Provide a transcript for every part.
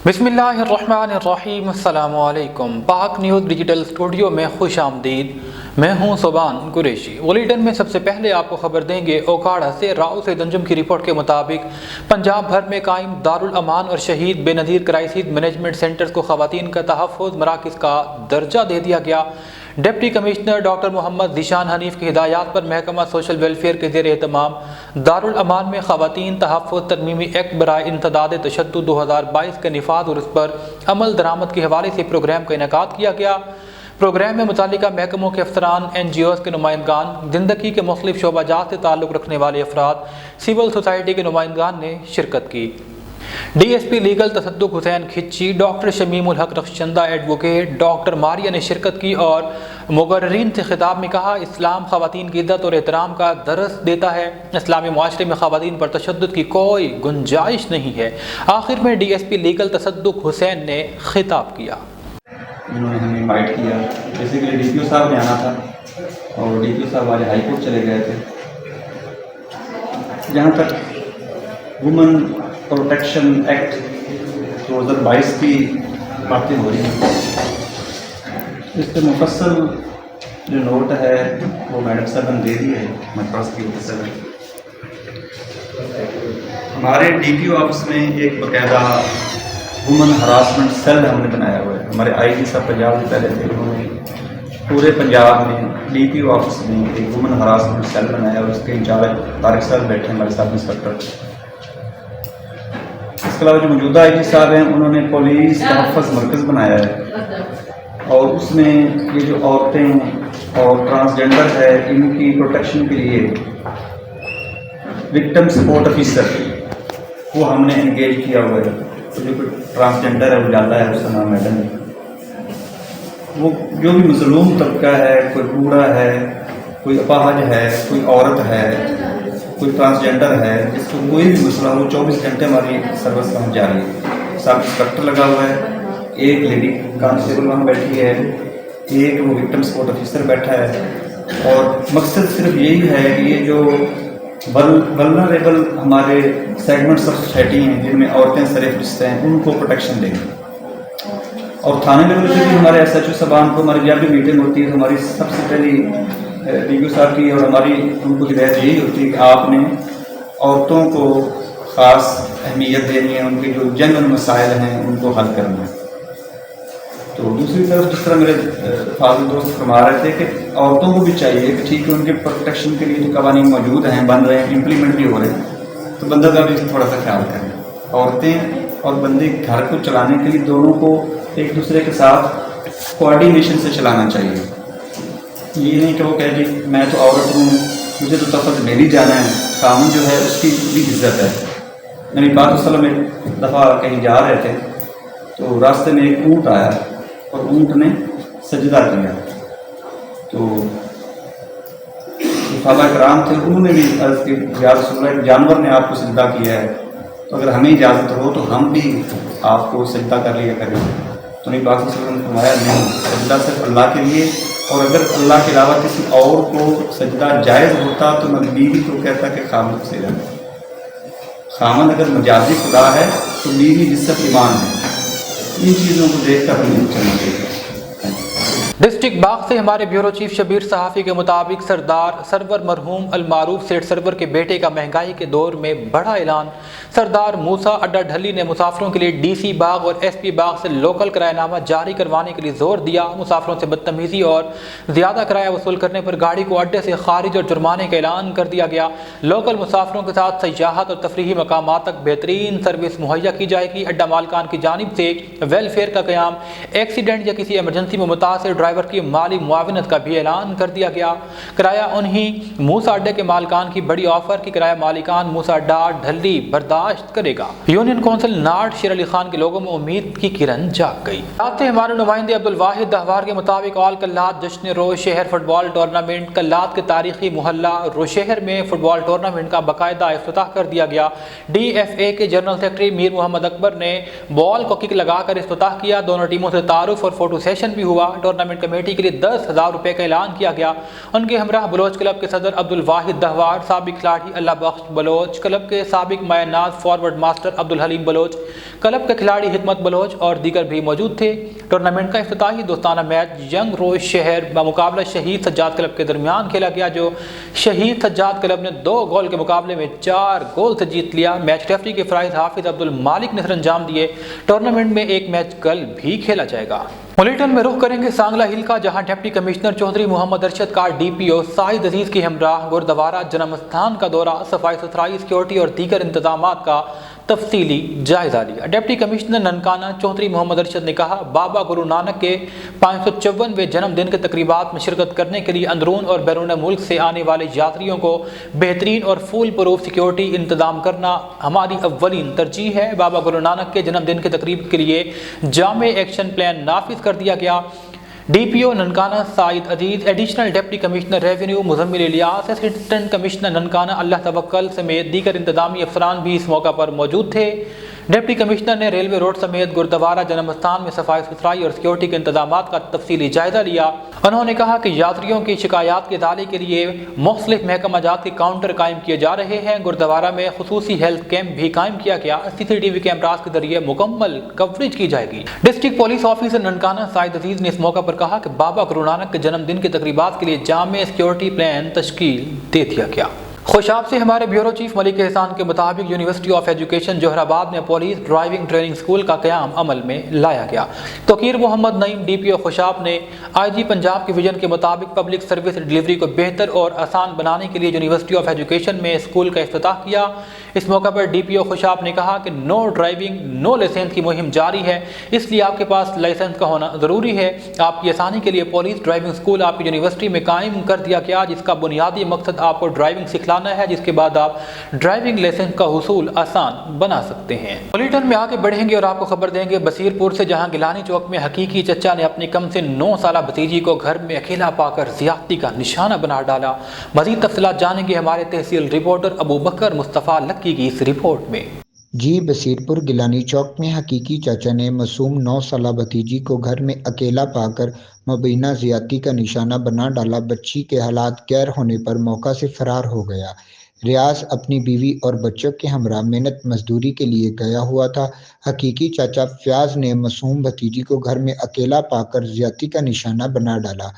बिस्मिल्लाहिर्रहमानिर्रहीम। अस्सलामु अलैकुम। पाक न्यूज़ डिजिटल स्टूडियो में खुश आमदीद। मैं हूं सुबान कुरैशी। बुलेटिन में सबसे पहले आपको खबर देंगे ओकाड़ा से। राव सईद अंजुम की रिपोर्ट के मुताबिक पंजाब भर में कायम दारुल अमान और शहीद बेनज़ीर क्राइसिस मैनेजमेंट सेंटर्स को ख़वातीन का तहफ़्फ़ुज़ मराकज़ का दर्जा दे दिया गया। Deputy commissioner doctor Mohammad Zeeshan Hanif की हिदायत पर महकमा सोशल वेलफेयर के ज़ेर एहतमाम दारुल अमान में ख़वातीन तहफ़्फ़ुज़ तरमीमी एक्ट बराए इंसदाद तशद्दुद 2022 के निफाज़ और उस पर अमल दरामद के हवाले से प्रोग्राम का इनेकाद किया गया। प्रोग्राम में मुतालिका महकमों के अफसरान, NGOs के नुमाइंदगान, ज़िंदगी के मुख्तलिफ शोबाजात से ताल्लुक़ रखने वाले अफराद, सिविल सोसाइटी के नुमाइंदगान ने शिरकत की। DSP लीगल तसद्दुक़ हुसैन खिच्ची, डॉक्टर शमीमुल हक रख्शंदा एडवोकेट, डॉक्टर मारिया ने शिरकत की और मुक़र्रिरीन से खिताब में कहा, इस्लाम ख़वातीन की इज़्ज़त और एहतराम का दरस देता है। इस्लामी मुआशरे में ख़वातीन पर तशद्दुद की कोई गुंजाइश नहीं है। आखिर में DSP लीगल तसद्दुक़ हुसैन ने खिताब किया। उन्होंने हमें इनवाइट किया। बेसिकली DPO साहब ने आना था और DPO साहब आज हाई कोर्ट चले गए थे। जहाँ तक वुमेन प्रोटेक्शन एक्ट 2022 की बातें हो रही हैं, इस पर मुफस्सल जो नोट है वो मैडम साहब ने दे दी है। मद्रास की ऑफिसर हमारे DPO ऑफिस में एक बाकायदा वुमेन हरासमेंट सेल हमने बनाया हुआ है। हमारे IG साहब पंजाब से पहले थे, उन्होंने पूरे पंजाब में DPO ऑफिस में एक वुमेन हरासमेंट सेल बनाया और उसके इंचार्ज तारिक साहब बैठे हमारे साथ इंस्पेक्टर। इसके अलावा जो मौजूदा IG साहब हैं उन्होंने पुलिस तहफ़्फ़ुज़ मरकज़ बनाया है और उसमें ये जो औरतें और ट्रांसजेंडर है इनकी प्रोटेक्शन के लिए विक्टिम सपोर्ट ऑफिसर वो हमने एंगेज किया हुआ है। तो जो कोई ट्रांसजेंडर है वो जाता है, उसका नाम मैडम है, वो जो भी मज़लूम तबका है, कोई बूढ़ा है, कोई अपाहज है, कोई औरत है, कोई ट्रांसजेंडर है, जिसको कोई भी मसला हो 24 घंटे हमारी सर्विस पहुँच जा रही है। सब इंस्पेक्टर लगा हुआ है, एक लेडी कांस्टेबल वहाँ बैठी है, एक वो विक्टिम सपोर्ट ऑफिसर बैठा है और मकसद सिर्फ यही है कि ये जो वल्नरेबल हमारे सेगमेंट्स ऑफ सोसाइटी हैं जिनमें औरतें सरफरिस्त हैं उनको प्रोटेक्शन देंगे। और थाने लेवल पे भी हमारे SHO साहबान को हमारी जब भी मीटिंग होती है तो हमारी सबसे पहली DPO साहब की और हमारी उनको हिदायत यही होती है कि आपने औरतों को ख़ास अहमियत देनी है, उनके जो जनरल मसाइल हैं उनको हल करना है। तो दूसरी तरफ जिस तरह मेरे फाजिल दोस्त फरमा रहे थे कि औरतों को भी चाहिए कि ठीक है उनके प्रोटेक्शन के लिए जो कवानीन मौजूद हैं, बन रहे हैं, इम्प्लीमेंट भी हो रहे हैं, तो बंदा का भी थोड़ा सा ख्याल करें। औरतें और बंदे घर को चलाने के लिए दोनों को एक दूसरे के साथ कोऑर्डिनेशन से चलाना चाहिए। ये नहीं कि वो कहे कि मैं तो औरत हूँ, मुझे तो तफत में ही जाना है, कानून जो है उसकी भी इज्जत है। मेरी बात वसल्लम एक दफ़ा कहीं जा रहे थे तो रास्ते में एक ऊँट आया और ऊँट ने सजदा किया। तो सहाबा कराम थे, उन्होंने भी अर्ज़ की, या रसूल अल्लाह, जानवर ने आपको सजदा किया है तो अगर हमें इजाज़त हो तो हम भी आपको सजदा कर लिया करें। तो नबी पाक सल्लल्लाहु अलैहि वसल्लम ने फरमाया नहीं, सजदा सिर्फ अल्लाह के लिए, और अगर अल्लाह के अलावा किसी और को सजदा जायज़ होता तो मैं बीवी को कहता कि खामद से जाए। खामद अगर मजाजी खुदा है तो बीवी जिससे ईमान है। इन चीज़ों को देख कर हमें चलना चाहिए। डिस्ट्रिक्ट बाग से हमारे ब्यूरो चीफ शबीर सहाफ़ी के मुताबिक सरदार सरवर मरहूम अलमारूफ सेठ सरवर के बेटे का महंगाई के दौर में बड़ा ऐलान। सरदार मूसा अड्डा ढली ने मुसाफिरों के लिए DC बाग और SP बाग से लोकल किरायानामा जारी करवाने के लिए जोर दिया। मुसाफिरों से बदतमीजी और ज़्यादा किराया वसूल करने पर गाड़ी को अड्डे से खारिज और जुर्माने का ऐलान कर दिया गया। लोकल मुसाफिरों के साथ सयाहत और तफरीही मकामात तक बेहतरीन सर्विस मुहैया की जाएगी। अड्डा मालकान की जानिब से वेलफेयर का क़याम, एक्सीडेंट या किसी एमरजेंसी में मुतासिर ड्राइवर की माली मुआविनत का भी ऐलान कर दिया गया। किराया उन्हीं मूसा अड्डे के मालिकान की बड़ी ऑफर की किराया मालिकान मूसा अड्डा ढली बर्दाश्त करेगा। यूनियन कौंसिल नाट शेर अली खान के लोगों में उम्मीद की किरण जाग गई। साथ ही हमारे नुमाइंदे अब्दुल वाहिद दहवार के मुताबिक ऑल कल्लात जश्न रोशहर फुटबॉल टूर्नामेंट कल्लात के तारीखी मोहल्ला रोशहर में फुटबॉल टूर्नामेंट का बाकायदा इफ्तिताह कर दिया गया। DFA के जनरल सेक्रेटरी मीर मोहम्मद अकबर ने बॉल को किक लगाकर इफ्तिताह किया। दोनों टीमों से तारुफ और फोटो सेशन भी हुआ। टूर्नामेंट कमेटी के लिए 10,000 रुपए का ऐलान किया गया। उनके हमरा बलोच क्लब के सदर अब्दुल वाहिद दहवार, साबिक खिलाड़ी अल्लाह बख्श बलोच, क्लब के साबिक मायनाज forward master Abdul Haleem Baloch, club के खिलाड़ी हिकमत बलोच और दीगर भी मौजूद थे। टूर्नामेंट का इफ्तिताही दोस्ताना मैच यंग रोज शहर मुकाबला शहीद सज्जाद क्लब के दरमियान खेला गया, जो शहीद सज्जाद क्लब ने 2 गोल के मुकाबले में 4 गोल से जीत लिया। मैच रेफरी के फराइज हाफिज अब्दुल मालिक ने अंजाम दिए। टूर्नामेंट में एक मैच कल भी खेला जाएगा। बुलेटिन में रुख करेंगे सांगला हिल का, जहां डिप्टी कमिश्नर चौधरी मोहम्मद अरशद का डीपीओ साइद अजीज की हमराह गुरुद्वारा जन्म स्थान का दौरा, सफाई सुथराई, सिक्योरिटी और दीगर इंतजामात का तफसीली जायजा लिया। डिप्टी कमिश्नर ननकाना चौधरी मोहम्मद अरशद ने कहा, बाबा गुरु नानक के 554वें जन्मदिन के तकरीबात में शिरकत करने के लिए अंदरून और बैरून मुल्क से आने वाले यात्रियों को बेहतरीन और फुल प्रूफ सिक्योरिटी इंतजाम करना हमारी अव्वलीन तरजीह है। बाबा गुरु नानक के जन्मदिन के तकरीब के लिए जामे एक्शन प्लान नाफिज कर दिया गया। DPO Nankana Saeed Aziz, additional deputy commissioner revenue Muzammil Ilyas, assistant commissioner Nankana Allah Tawakkal समेत दीगर इंतजामी अफसरान भी इस मौका पर मौजूद थे। डिप्टी कमिश्नर ने रेलवे रोड समेत गुरुद्वारा जन्म स्थान में सफाई सुथराई और सिक्योरिटी के इंतजामात का तफसीली जायजा लिया। उन्होंने कहा कि यात्रियों की शिकायत के इजाले के लिए मुख्तलिफ महकमा जात के काउंटर कायम किए जा रहे हैं। गुरुद्वारा में खुसूसी हेल्थ कैंप भी कायम किया गया। सीसीटीवी कैमरास के जरिए मुकम्मल कवरेज की जाएगी। District police officer Nankana Saeed Aziz ने इस मौका पर कहा कि बाबा गुरु नानक के जन्मदिन के तकरीबात के लिए जामे सिक्योरिटी प्लान तश्कील दे दिया गया। खुशाब से हमारे ब्यूरो चीफ मलिक एहसान के मुताबिक यूनिवर्सिटी ऑफ एजुकेशन जोहराबाद में पुलिस ड्राइविंग ट्रेनिंग स्कूल का क़याम अमल में लाया गया। तोकीर मोहम्मद नईम डीपीओ खुशाब ने आईजी पंजाब के विजन के मुताबिक पब्लिक सर्विस डिलीवरी को बेहतर और आसान बनाने के लिए यूनिवर्सिटी ऑफ एजुकेशन में स्कूल का इफ्तिताह किया। इस मौका पर डीपीओ खुशाब ने कहा कि नो ड्राइविंग नो लाइसेंस की मुहिम जारी है, इसलिए आपके पास लाइसेंस का होना ज़रूरी है। आपकी आसानी के लिए पुलिस ड्राइविंग स्कूल आपकी यूनिवर्सिटी में कायम कर दिया गया, जिसका बुनियादी मकसद आपको ड्राइविंग सिखलाना है, जिसके बाद आप ड्राइविंग लाइसेंस का हुसूल आसान बना सकते हैं। बुलेटिन में आगे बढ़ेंगे और आपको खबर देंगे बसीरपुर से, जहां गिलानी चौक में हकीकी चचा ने अपनी कम से 9 साल भतीजी को घर में अकेला पाकर ज्यादती का निशाना बना डाला। मजीद तफसीलात जानेंगे हमारे तहसील रिपोर्टर अबू बकर मुस्तफ़ा लक्की की इस रिपोर्ट में। जी, बसीरपुर गिलानी चौक में हकीकी चाचा ने मासूम 9 साल भतीजी को घर में अकेला पाकर मुबीना ज़्यादती का निशाना बना डाला। बच्ची के हालात गैर होने पर मौका से फरार हो गया। रियाज अपनी बीवी और बच्चों के हमरा मेहनत मजदूरी के लिए गया हुआ था। हकीकी चाचा फयाज ने मासूम भतीजी को घर में अकेला पाकर ज़्यादती का निशाना बना डाला।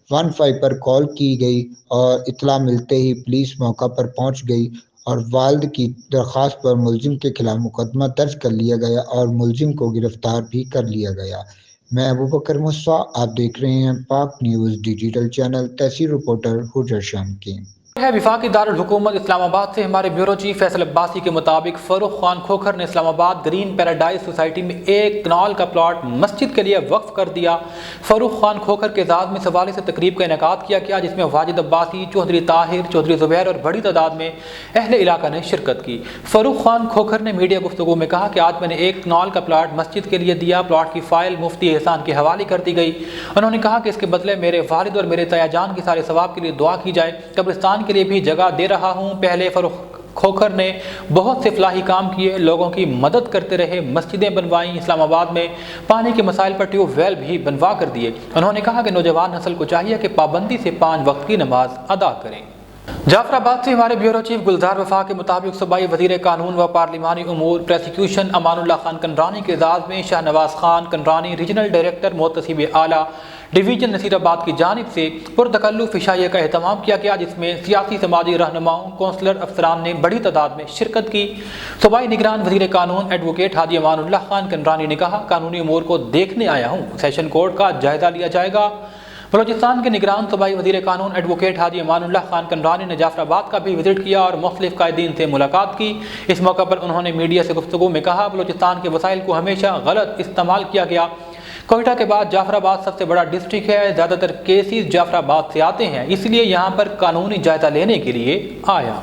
15 पर कॉल की गई और इतला मिलते ही पुलिस मौका पर पहुंच गई और वालिद की दरख्वास्त पर मुलजिम के खिलाफ मुकदमा दर्ज कर लिया गया और मुलजिम को गिरफ्तार भी कर लिया गया। मैं अबू बकर मुस्तफ़ा, आप देख रहे हैं पाक न्यूज़ डिजिटल चैनल। तहसील रिपोर्टर हुजर शाम की है विफाकी दारुल हुकूमत इस्लामाबाद से हमारे ब्यूरो चीफ फैसल अब्बासी के मुताबिक फरूख खान खोखर ने इस्लामाबाद ग्रीन पैराडाइज सोसाइटी में 1 कनाल का प्लॉट मस्जिद के लिए वक्फ कर दिया। फरूख खान खोखर के एजाज़ में इस हवाले से तकरीब का इनेकाद किया गया, जिसमें वाजिद अब्बासी, चौधरी ताहिर, चौधरी ज़ुबैर और बड़ी तादाद में अहले इलाका ने शिरकत की। फरूख खान खोखर ने मीडिया गुफ्तगू में कहा कि आज मैंने 1 कनाल का प्लाट मस्जिद के लिए दिया। प्लाट की फाइल मुफ्ती एहसान के हवाले कर दी गई। उन्होंने कहा कि इसके बदले मेरे वालिद और मेरे तयाजान के सारे सवाब के लिए दुआ की जाए। कब्रिस्तान के लिए भी जगह दे रहा हूँ। पहले फरूख खोखर ने बहुत से फलाही काम किए, लोगों की मदद करते रहे, मस्जिदें बनवाई, इस्लामाबाद में पानी के मसाइल पर ट्यूबवेल भी बनवा कर दिए। उन्होंने कहा कि नौजवान नस्ल को चाहिए कि पाबंदी से 5 वक्त की नमाज अदा करें। जाफराबाद से हमारे ब्यूरो चीफ गुलजार वफा के मुताबिक सूबाई वज़ीर कानून व पार्लिमानी उमूर प्रोसिक्यूशन अमानुल्लाह खान कंडरानी के एजाज़ में शाहनवाज खान कंडरानी रीजनल डायरेक्टर मोहतसिब आला डिवीजन नसीराबाद की जानिब से पुरतकल्लुफ़ इशाइया का एहतमाम किया गया, जिसमें सियासी समाजी रहनुमाओं, कौंसलर, अफसरान ने बड़ी तादाद में शिरकत की। सूबाई निगरान वज़ीर कानून एडवोकेट हाजी अमानुल्लाह खान कंडरानी ने कहा, कानूनी उमूर को देखने आया हूँ, सेशन कोर्ट का जायजा लिया जाएगा। बलोचिस्तान के निगरान सूबाई वज़ीर कानून एडवोकेट हाजी अमानुल्लाह खान कंडरानी ने जाफराबाद का भी विजिट किया और मुख्तलिफ कायदीन से मुलाकात की। इस मौका पर उन्होंने मीडिया से गुफ्तगू में कहा, बलोचिस्तान के वसाइल को हमेशा गलत इस्तेमाल किया गया। कोयटा के बाद जाफराबाद सबसे बड़ा डिस्ट्रिक्ट है, ज़्यादातर केसेस जाफराबाद से आते हैं, इसलिए यहाँ पर कानूनी जायजा लेने के लिए आया।